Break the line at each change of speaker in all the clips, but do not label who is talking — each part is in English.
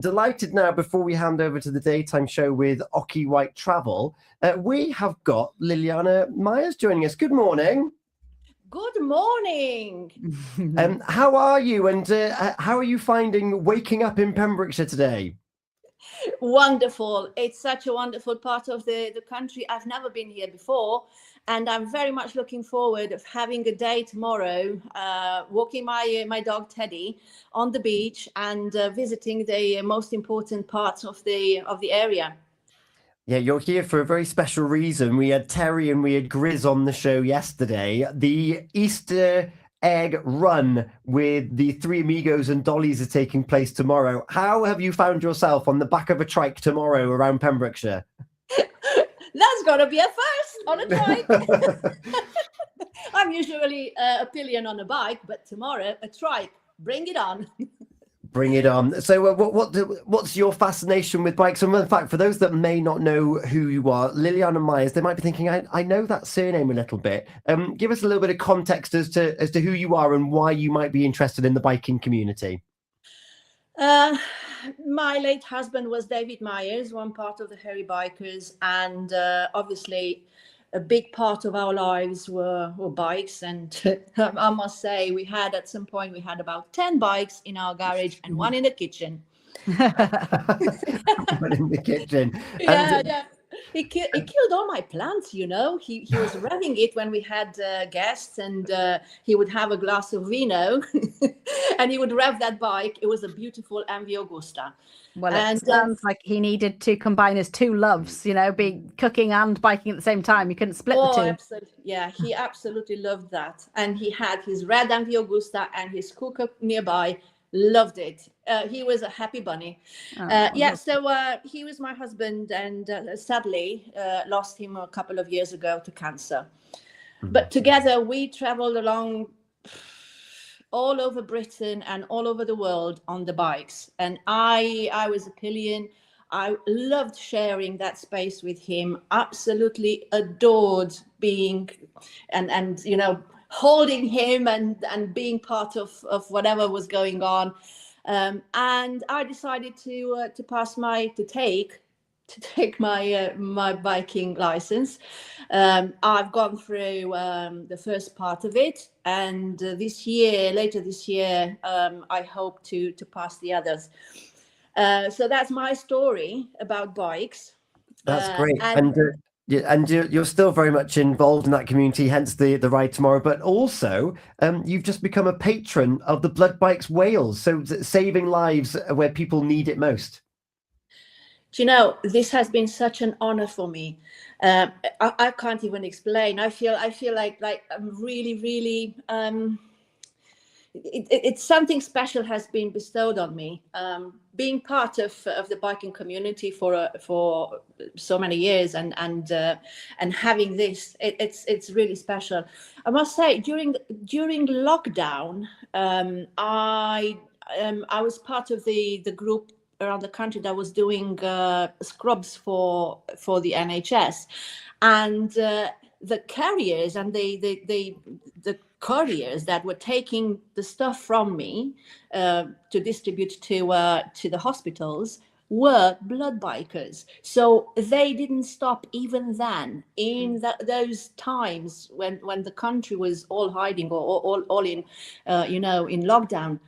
Delighted now, before we hand over to the daytime show with Oki White Travel, we have got Liliana Myers joining us. Good morning.
Good morning.
How are you, and how are you finding waking up in Pembrokeshire today?
Wonderful. It's such a wonderful part of the country. I've never been here before, and I'm very much looking forward of having a day tomorrow, walking my dog Teddy on the beach and visiting the most important parts of the area.
Yeah, you're here for a very special reason. We had Terry and we had Grizz on the show yesterday. The Easter egg run with the Three Amigos and Dollies are taking place tomorrow. How have you found yourself on the back of a trike tomorrow around Pembrokeshire?
That's got to be a first on a trike. I'm usually a pillion on a bike, but tomorrow a trike. Bring it on.
Bring it on. So what's your fascination with bikes? And in fact, for those that may not know who you are, Liliana Myers, they might be thinking, I know that surname a little bit. Give us a little bit of context as to who you are and why you might be interested in the biking community.
My late husband was David Myers, one part of the Hairy Bikers, and obviously a big part of our lives were bikes. And I must say, at some point we had about 10 bikes in our garage and one in the kitchen.
One in the kitchen.
Yeah. He killed all my plants, He was revving it when we had guests, and he would have a glass of vino and he would rev that bike. It was a beautiful MV Augusta.
Well, it sounds like he needed to combine his two loves, be cooking and biking at the same time. You couldn't split the two.
Absolutely. Yeah, he absolutely loved that. And he had his red MV Augusta and his cooker nearby. Loved it. He was a happy bunny. So he was my husband, and sadly lost him a couple of years ago to cancer. Mm-hmm. But together we traveled along all over Britain and all over the world on the bikes. And I was a pillion. I loved sharing that space with him. Absolutely adored being and holding him and being part of whatever was going on. And I decided to take my biking license. I've gone through the first part of it, and later this year, I hope to pass the others. So that's my story about bikes.
That's great. And you're still very much involved in that community, hence the ride tomorrow. But also, you've just become a patron of the Blood Bikes Wales, so saving lives where people need it most.
Do this has been such an honor for me. I can't even explain. I feel like I'm really, really. It's something special has been bestowed on me. Being part of the biking community for so many years and having this, it's really special. I must say, during lockdown, I was part of the group around the country that was doing scrubs for the NHS, and the carriers and the couriers that were taking the stuff from me to distribute to the hospitals were blood bikers. So they didn't stop even then in those times when the country was all hiding or all in in lockdown.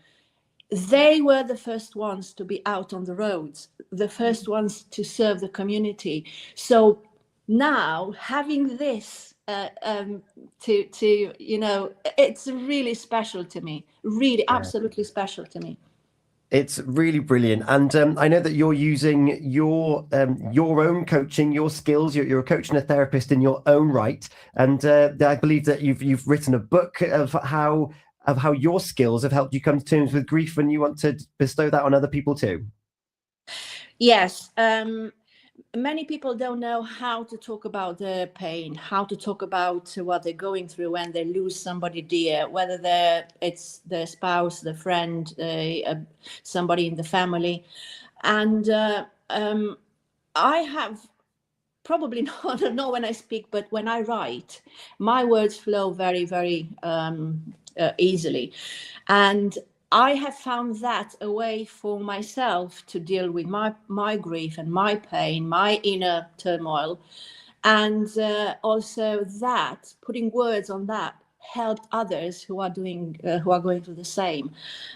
They were the first ones to be out on the roads, the first ones to serve the community. So now having this it's really special to me, really absolutely special to me.
It's really brilliant. And I know that you're using your own coaching, your skills. You're a coach and a therapist in your own right. And I believe that you've written a book of how your skills have helped you come to terms with grief, and you want to bestow that on other people too.
Yes. Many people don't know how to talk about their pain, how to talk about what they're going through when they lose somebody dear, whether it's their spouse, their friend, somebody in the family. And I have probably not when I speak, but when I write, my words flow very, very easily. And I have found that a way for myself to deal with my grief and my pain, my inner turmoil. And also that putting words on that helped others who are going through the same.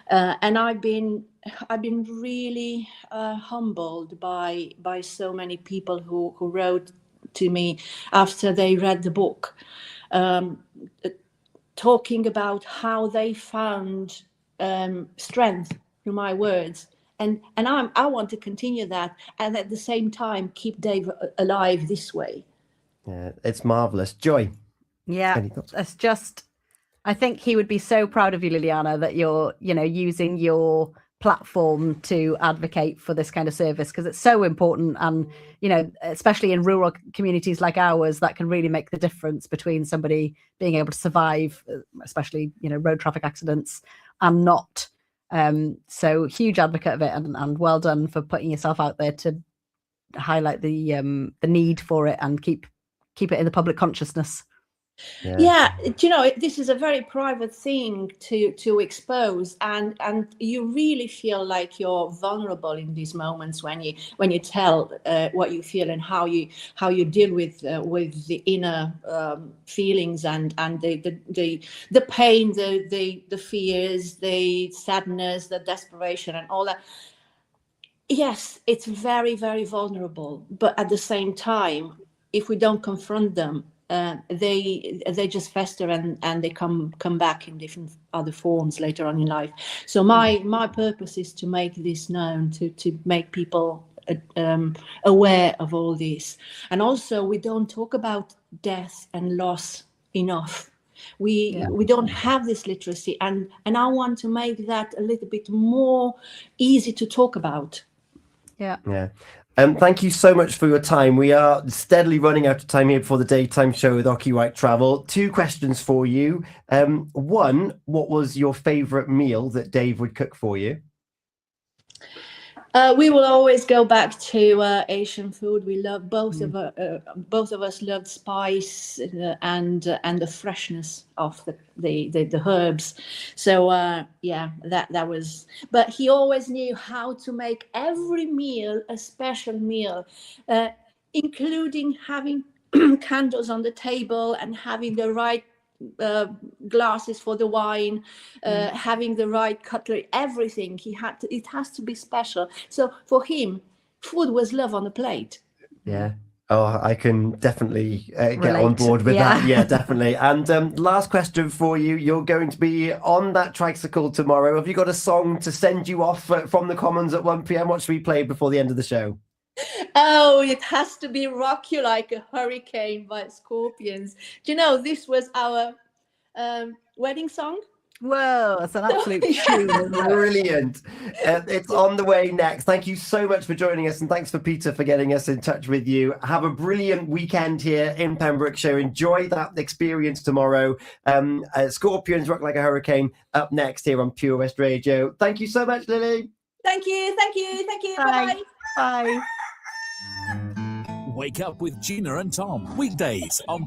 And I've been really humbled by so many people who wrote to me after they read the book, talking about how they found strength through my words. And I want to continue that, and at the same time keep Dave alive this way.
Yeah, it's marvelous. Joy.
Yeah,
Any thoughts?
it's just, I think he would be so proud of you, Liliana, that you're, using your platform to advocate for this kind of service, because it's so important. And, especially in rural communities like ours, that can really make the difference between somebody being able to survive, especially, road traffic accidents, and not. So huge advocate of it, and well done for putting yourself out there to highlight the need for it and keep it in the public consciousness.
Yeah, this is a very private thing to expose, and you really feel like you're vulnerable in these moments when you tell what you feel and how you deal with the inner feelings and the pain, the fears, the sadness, the desperation, and all that. Yes, it's very, very vulnerable, but at the same time, if we don't confront them, they just fester and they come back in different other forms later on in life. So my purpose is to make this known, to make people aware of all this. And also, we don't talk about death and loss enough. We don't have this literacy, and I want to make that a little bit more easy to talk about.
Yeah.
Thank you so much for your time. We are steadily running out of time here before the daytime show with Oki White Travel. 2 questions for you. One, what was your favourite meal that Dave would cook for you?
We will always go back to Asian food. We love both of us loved spice and the freshness of the herbs. So that was. But he always knew how to make every meal a special meal, including having candles on the table and having the right glasses for the wine, having the right cutlery, everything. It has to be special. So for him, food was love on the plate.
Yeah. Oh, I can definitely get
Relate.
on board with
Yeah.
that. Yeah, definitely. And last question for you. You're going to be on that tricycle tomorrow. Have you got a song to send you off from the Commons at 1 p.m? What should we play before the end of the show?
Oh, it has to be Rock You Like a Hurricane by Scorpions. Do you know, this was our wedding song?
Whoa, that's an absolute tune. Isn't it?
Brilliant. It's on the way next. Thank you so much for joining us, and thanks for Peter for getting us in touch with you. Have a brilliant weekend here in Pembrokeshire. Enjoy that experience tomorrow. Scorpions, Rock Like a Hurricane up next here on Pure West Radio. Thank you so much, Lily.
Thank you.
Bye.
Bye.
Bye.
Wake up with Gina and Tom, weekdays on